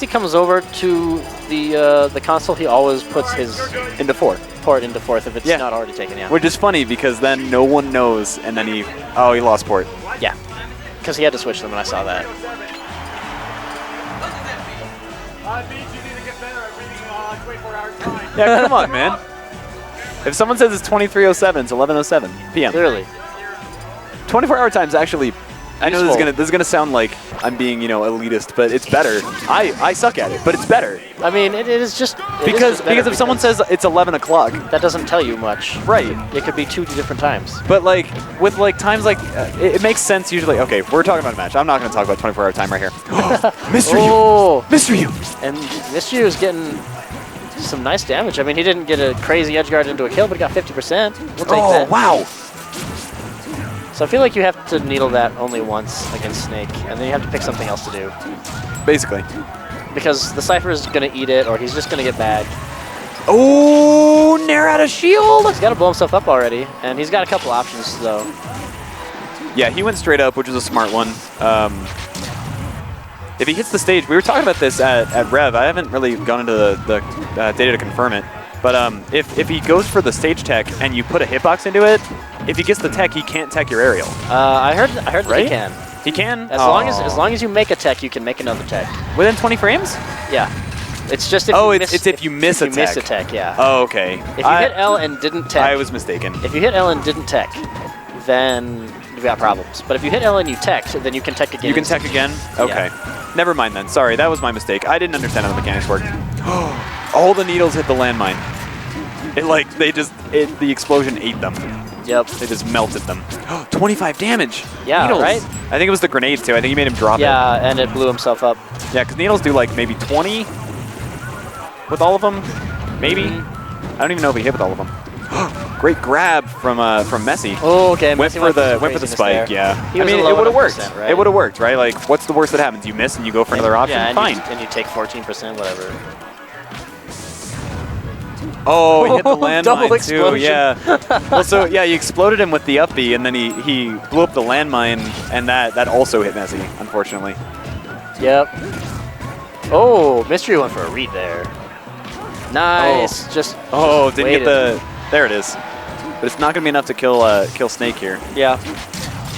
he comes over to the console, he always puts his into fourth. Port into fourth if it's not already taken. Yeah. Which is funny because then no one knows, and then he lost port. Yeah, because he had to switch them, and I saw that. Yeah, come on, man. If someone says it's 23:07, it's 11:07 p.m. Clearly. 24-hour time is actually. I know this is gonna sound like I'm being elitist, but it's better. I suck at it, but it's better. I mean, it is just because if someone says it's 11 o'clock, that doesn't tell you much. Right. It could be 2 different times. But like with times like it makes sense usually. Okay, we're talking about a match. I'm not gonna talk about 24-hour time right here. Mystryu. Oh, Mystryu. And Mystryu is getting some nice damage. I mean, he didn't get a crazy edge guard into a kill, but he got 50%. We'll take that. Oh wow. So I feel like you have to needle that only once against Snake, and then you have to pick something else to do. Basically. Because the Cypher is going to eat it, or he's just going to get bagged. Oh, Nair out of shield! He's got to blow himself up already, and he's got a couple options, though. Yeah, he went straight up, which is a smart one. If he hits the stage, we were talking about this at Rev. I haven't really gone into the data to confirm it. But if he goes for the stage tech and you put a hitbox into it, if he gets the tech, he can't tech your aerial. I heard that he can. He can? As long as you make a tech, you can make another tech. Within 20 frames? Yeah. It's just if you miss, it's if you miss a tech. Miss a tech, yeah. Oh, okay. If you hit L and didn't tech. I was mistaken. If you hit L and didn't tech, then you've got problems. But if you hit L and you tech, then you can tech again. You can tech again? Okay. Yeah. Never mind then. Sorry, that was my mistake. I didn't understand how the mechanics worked. All the needles hit the landmine. The explosion ate them. Yep. They just melted them. 25 damage. Yeah, Needles. right? I think it was the grenades too. I think he made him drop it. Yeah, and it blew himself up. Yeah, because needles do like maybe 20 with all of them. Maybe. I don't even know if he hit with all of them. Great grab from Messi. Oh, okay. Went for the spike. There. Yeah. I mean, it would have worked. Right? It would have worked, right? Like, what's the worst that happens? You miss and you go for another option. Yeah, fine. And you take 14%, whatever. Oh, he hit the Double landmine explosion. too, yeah. Well, so yeah, he exploded him with the up B, and then he blew up the landmine, and that also hit Messi, unfortunately. Yep. Oh, Mystryu went for a read there. Nice. Didn't get the. There it is. But it's not gonna be enough to kill Snake here. Yeah.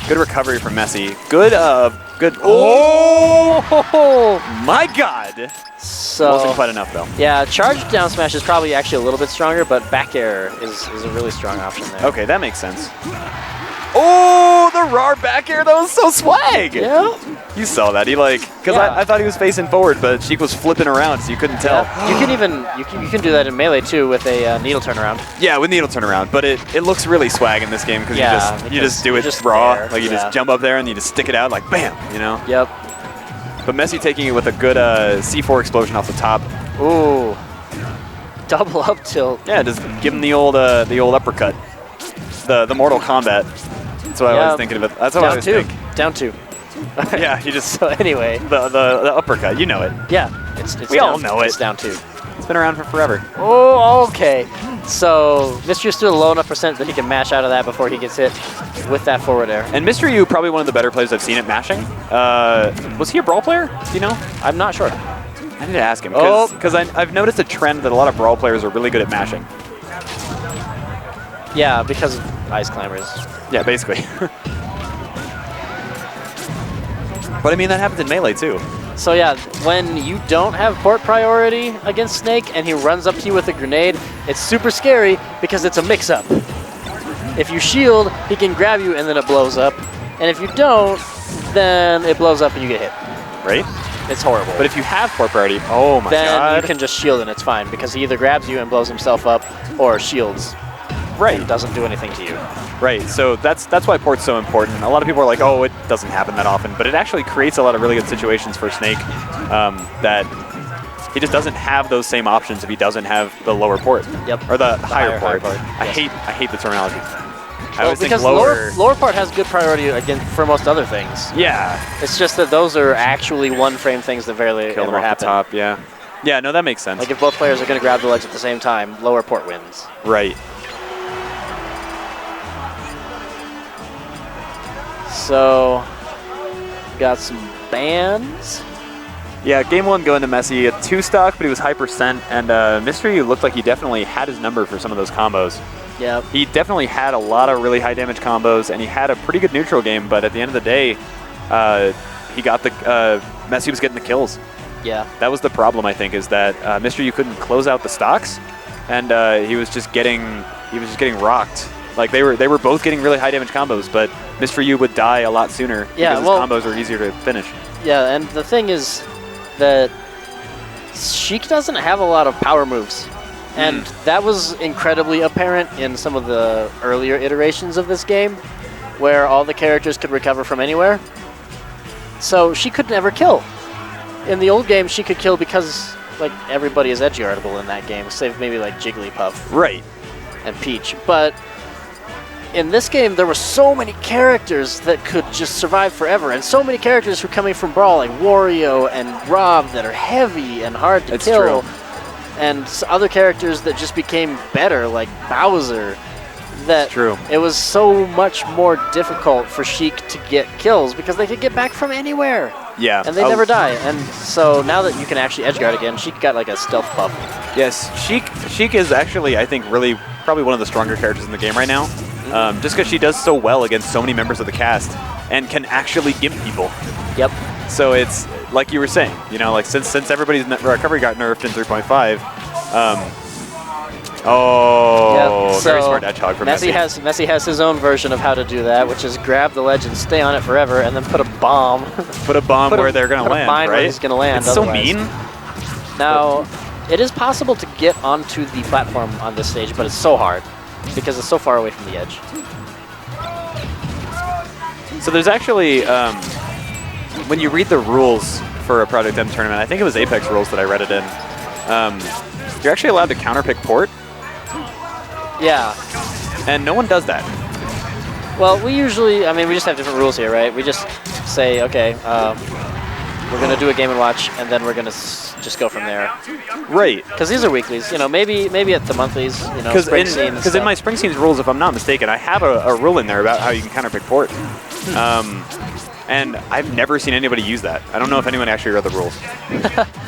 Good recovery from Messi. Good. Good. Oh my God. So wasn't quite enough though. Yeah, charge down smash is probably actually a little bit stronger, but back air is a really strong option there. Okay, that makes sense. Oh, the raw back air, that was so swag. Yeah. You saw that. He because I thought he was facing forward, but Sheik was flipping around, so you couldn't tell. Yeah. You can do that in Melee too with a needle turnaround. Yeah, with needle turnaround, but it looks really swag in this game because you just do it raw, like you just jump up there and you just stick it out like bam, Yep. But Messi taking it with a good C4 explosion off the top. Ooh. Double up tilt. Yeah, just give him the old uppercut. The Mortal Kombat. That's what I was thinking of it. That's what I was thinking. Down 2. Yeah, you just so anyway. The uppercut, you know it. Yeah. We all know it. It's down 2. It's been around for forever. Oh, okay. So Mystryu still a low enough percent that he can mash out of that before he gets hit with that forward air. And Mystryu, probably one of the better players I've seen at mashing. Was he a brawl player? Do you know? I'm not sure. I need to ask him because I've noticed a trend that a lot of brawl players are really good at mashing. Yeah, because of Ice Climbers. Yeah, basically. But I mean, that happens in Melee too. So yeah, when you don't have port priority against Snake and he runs up to you with a grenade, it's super scary because it's a mix-up. If you shield, he can grab you and then it blows up. And if you don't, then it blows up and you get hit. Right? It's horrible. But if you have port priority, oh my God. Then you can just shield and it's fine because he either grabs you and blows himself up or shields. Right. And doesn't do anything to you. Right, so that's why port's so important. A lot of people are like, oh, it doesn't happen that often, but it actually creates a lot of really good situations for Snake that he just doesn't have those same options if he doesn't have the lower port. Yep. Or the higher port. I hate the terminology. I always think lower part has good priority again for most other things. Yeah. It's just that those are actually one-frame things that rarely Kill them ever off happen. the top, yeah. Yeah, no, that makes sense. Like if both players are going to grab the ledge at the same time, lower port wins. Right. So, got some bans. Yeah, game 1 going to Messi. A 2-stock, but he was high percent, and Mystryu looked like he definitely had his number for some of those combos. Yeah. He definitely had a lot of really high damage combos, and he had a pretty good neutral game, but at the end of the day, he got the Messi was getting the kills. Yeah. That was the problem, I think, is that Mystryu couldn't close out the stocks, and he was just getting rocked. Like they were both getting really high damage combos, but Mystryu would die a lot sooner because his combos were easier to finish. Yeah, and the thing is that Sheik doesn't have a lot of power moves. And that was incredibly apparent in some of the earlier iterations of this game, where all the characters could recover from anywhere. So she could never kill. In the old game, she could kill because like everybody is edge guardable in that game, save maybe like Jigglypuff. Right. And Peach. But in this game, there were so many characters that could just survive forever, and so many characters who are coming from Brawl, like Wario and Rob, that are heavy and hard to kill. True. And other characters that just became better, like Bowser. That True. It was so much more difficult for Sheik to get kills because they could get back from anywhere. Yeah. And they never die. And so now that you can actually edgeguard again, Sheik got like a stealth buff. Yes, Sheik is actually, I think, really probably one of the stronger characters in the game right now. Just because she does so well against so many members of the cast and can actually gimp people. Yep. So it's like you were saying, you know, like since everybody's recovery got nerfed in 3.5. Yep. Very smart edge hog from Messi. Messi has his own version of how to do that, which is grab the ledge and stay on it forever, and then put a bomb. Put a bomb where they're going to land, right? Where he's going to land. It's so mean. Now, it is possible to get onto the platform on this stage, but it's so hard because it's so far away from the edge. So there's actually, when you read the rules for a Project M tournament, I think it was Apex rules that I read it in, you're actually allowed to counterpick port. Yeah. And no one does that. Well, we usually, I mean, we just have different rules here, right? We just say, okay, we're going to do a Game & Watch, and then we're going to just go from there. Right. Because these are weeklies. You know, maybe at the monthlies, you know, spring scene. Because in my spring scenes rules, if I'm not mistaken, I have a rule in there about how you can counterpick port. And I've never seen anybody use that. I don't know if anyone actually read the rules.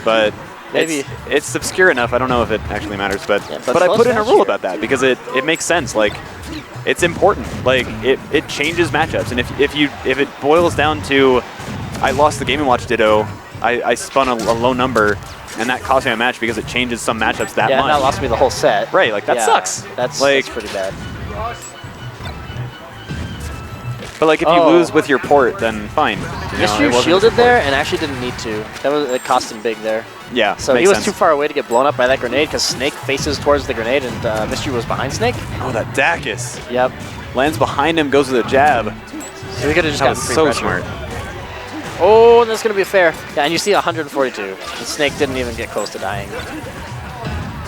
But maybe it's obscure enough. I don't know if it actually matters. But yeah, but I put in a rule about that because it makes sense. Like, it's important. Like, it changes matchups. And if it boils down to I lost the Game & Watch Ditto, I spun a low number, and that cost me a match because it changes some matchups that much. Yeah, that lost me the whole set. Right, like, that sucks. That's pretty bad. But, like, if you lose with your port, then fine. Mystryu shielded there and actually didn't need to. It cost him big there. Yeah, so he was too far away to get blown up by that grenade because Snake faces towards the grenade and Mystryu was behind Snake. Oh, that Dacus. Yep. Lands behind him, goes with a jab. So he could have just gotten free pressure. Smart. Oh, and that's going to be fair. Yeah, and you see 142. And Snake didn't even get close to dying.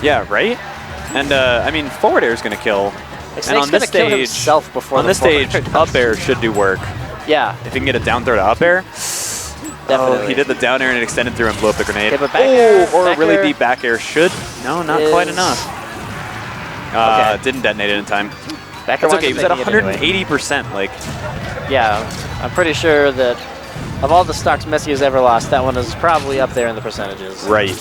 Yeah, right? And, I mean, forward air is going to kill. Like, and on this kill himself before on this stage, up air should do work. Yeah. If he can get a down throw to up air. Definitely. Oh, he did the down air and it extended through and blew up the grenade. Okay, but back air, or back a really air deep back air should. No, not quite enough. Okay. Didn't detonate it in time. Back air That's okay. He was at 180%. Anyway. Like, yeah, I'm pretty sure that of all the stocks Messi has ever lost, that one is probably up there in the percentages. Right.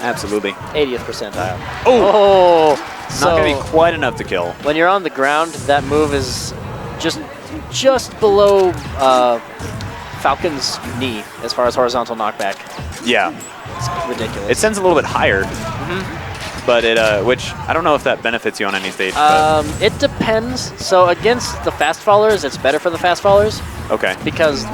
Absolutely. 80th percentile. Oh! So not going to be quite enough to kill. When you're on the ground, that move is just below Falcon's knee as far as horizontal knockback. Yeah. It's ridiculous. It sends a little bit higher. But it, which I don't know if that benefits you on any stage. It depends. So against the fast fallers, it's better for the fast fallers. Okay. Because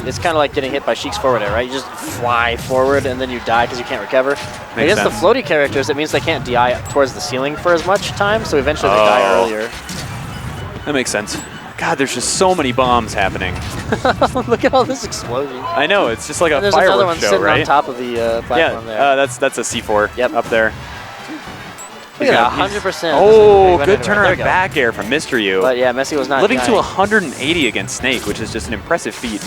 it's kind of like getting hit by Sheik's forward air, right? You just fly forward and then you die because you can't recover. Against the floaty characters, it means they can't DI towards the ceiling for as much time, so eventually they die earlier. That makes sense. God, there's just so many bombs happening. Look at all this explosion. I know, it's just like a fireworks show, right? There's another one sitting on top of the platform there. Yeah, that's a C4 up there. Look at 100%. Oh, good turnaround back air from Mystryu. But yeah, Messi was not living to 180 against Snake, which is just an impressive feat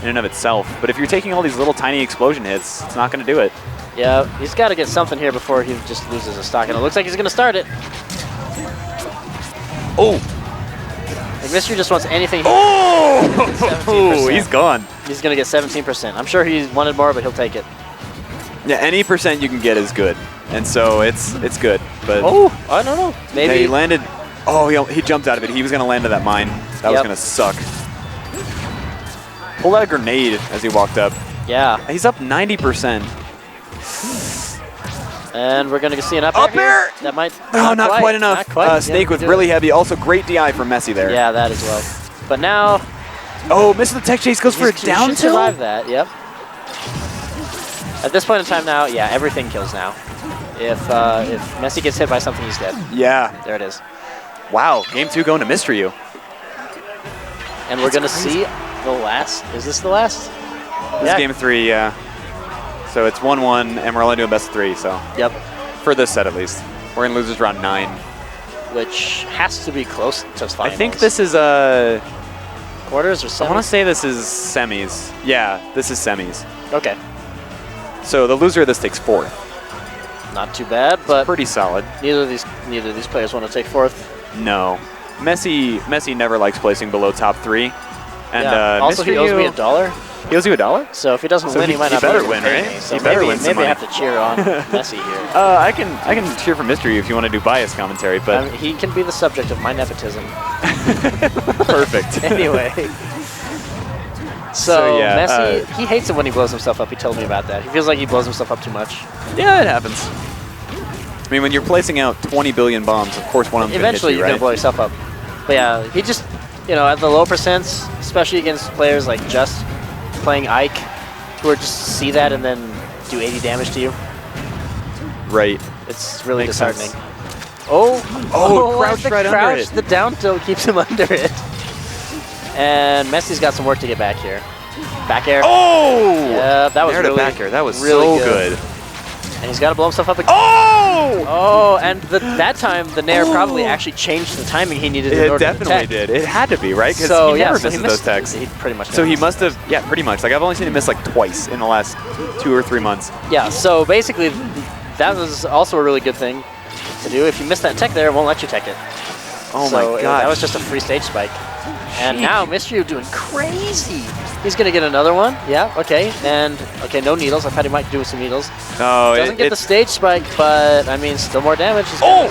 in and of itself. But if you're taking all these little tiny explosion hits, it's not going to do it. Yeah, he's got to get something here before he just loses a stock, and it looks like he's going to start it. Oh! If Mystryu just wants anything, Oh! He's gone. He's going to get 17%. I'm sure he wanted more, but he'll take it. Yeah, any percent you can get is good. And so it's good. But Oh, I don't know. Maybe. yeah, he landed. Oh, he jumped out of it. He was going to land to that mine. That was going to suck. Pulled out a grenade as he walked up. Yeah. He's up 90%. And we're going to see an up air. That might. Oh, not quite enough. Not quite. Snake with really heavy. Also, great DI from Messi there. Yeah, that as well. But now. Oh, misses the tech chase. Goes for a down tilt. Survive that. Yep. At this point in time now, yeah, everything kills now. If Messi gets hit by something, he's dead. Yeah. There it is. Wow. Game 2 going to Mystryu. And we're going to see the last. Is this the last? This is game 3, yeah. So it's 1-1, and we're only doing best of 3, so. Yep. For this set, at least. We're in losers round 9. Which has to be close to finals. I think this is quarters or semis? I want to say this is semis. Yeah, this is semis. Okay. So the loser of this takes 4th. Not too bad, but pretty solid. Neither of these players want to take 4th. No. Messi never likes placing below top 3. And yeah. Also, he owes me $1. He owes you $1? So if he doesn't win, he might not better win, pay right? me. So he better win. Maybe I have to cheer on Messi here. I can cheer for Mystryu if you want to do bias commentary, but he can be the subject of my nepotism. Perfect. Anyway. So yeah, Messi, he hates it when he blows himself up. He told me about that. He feels like he blows himself up too much. Yeah, it happens. I mean, when you're placing out 20 billion bombs, of course one of them eventually hit you, you're gonna blow yourself up. But yeah, he just, at the low percents, especially against players like Just playing Ike, who are just see that and then do 80 damage to you. Right. It's really Makes disheartening. sense. Oh, crouched right under it. The down tilt keeps him under it. And Messi's got some work to get back here. Back air. Oh! Yeah, that was really back air. That was really so good. And he's got to blow himself up again. Oh! Oh, and that time the Nair probably actually changed the timing he needed in order to definitely tech. did. It had to be, right? Because So, he never so misses those techs. He pretty much So he must have, yeah, pretty much. Like, I've only seen him miss like twice in the last 2 or 3 months. Yeah, so basically that was also a really good thing to do. If you miss that tech there, it won't let you tech it. Oh so my god. That was just a free stage spike. And Sheik. now Mystryu doing crazy. He's going to get another one. Yeah, okay. And, okay, no needles. I thought he might do some needles. No, Doesn't get the stage spike, but, I mean, still more damage. He's got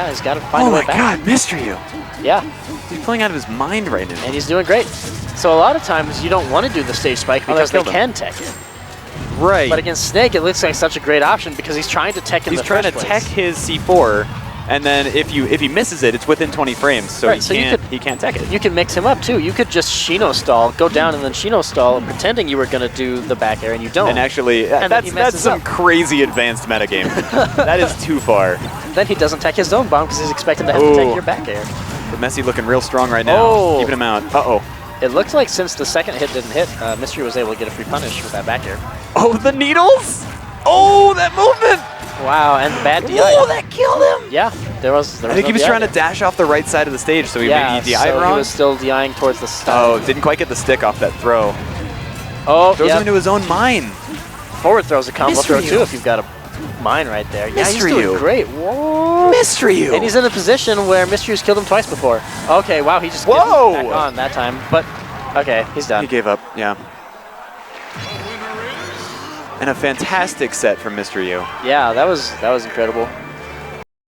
he's got to find a way back. Oh my god, Mystryu. Yeah. He's playing out of his mind right now. And he's doing great. So a lot of times you don't want to do the stage spike because they can tech it. Right. But against Snake, it looks like such a great option because he's trying to tech in the first place. He's trying to tech his C4, and then if he misses it, it's within 20 frames, so he can't tech it. You can mix him up too. You could just Shino stall, go down and then Shino stall, pretending you were going to do the back air and you don't. And actually, that's some crazy advanced metagame. That is too far. Then he doesn't tech his own bomb because he's expecting to have to tech your back air. But Messi looking real strong right now, keeping him out. Uh-oh. It looks like since the second hit didn't hit, Mystryu was able to get a free punish with that back air. Oh, the needles! Oh, that movement! Wow, and bad DI. Oh, that killed him! Yeah, there was I think he was trying to dash off the right side of the stage, so he DI'd wrong. He was still DIing towards the side. Oh, didn't quite get the stick off that throw. Oh, throws him into his own mine. Forward throw's a combo throw too if you've got a mine right there. Yeah, he's doing great. Whoa. Mystryu! And he's in a position where Mystryu's killed him twice before. Okay, wow, he just gets back on that time. But, okay, he's done. He gave up, yeah. And a fantastic set from Mystryu. Yeah, that was incredible.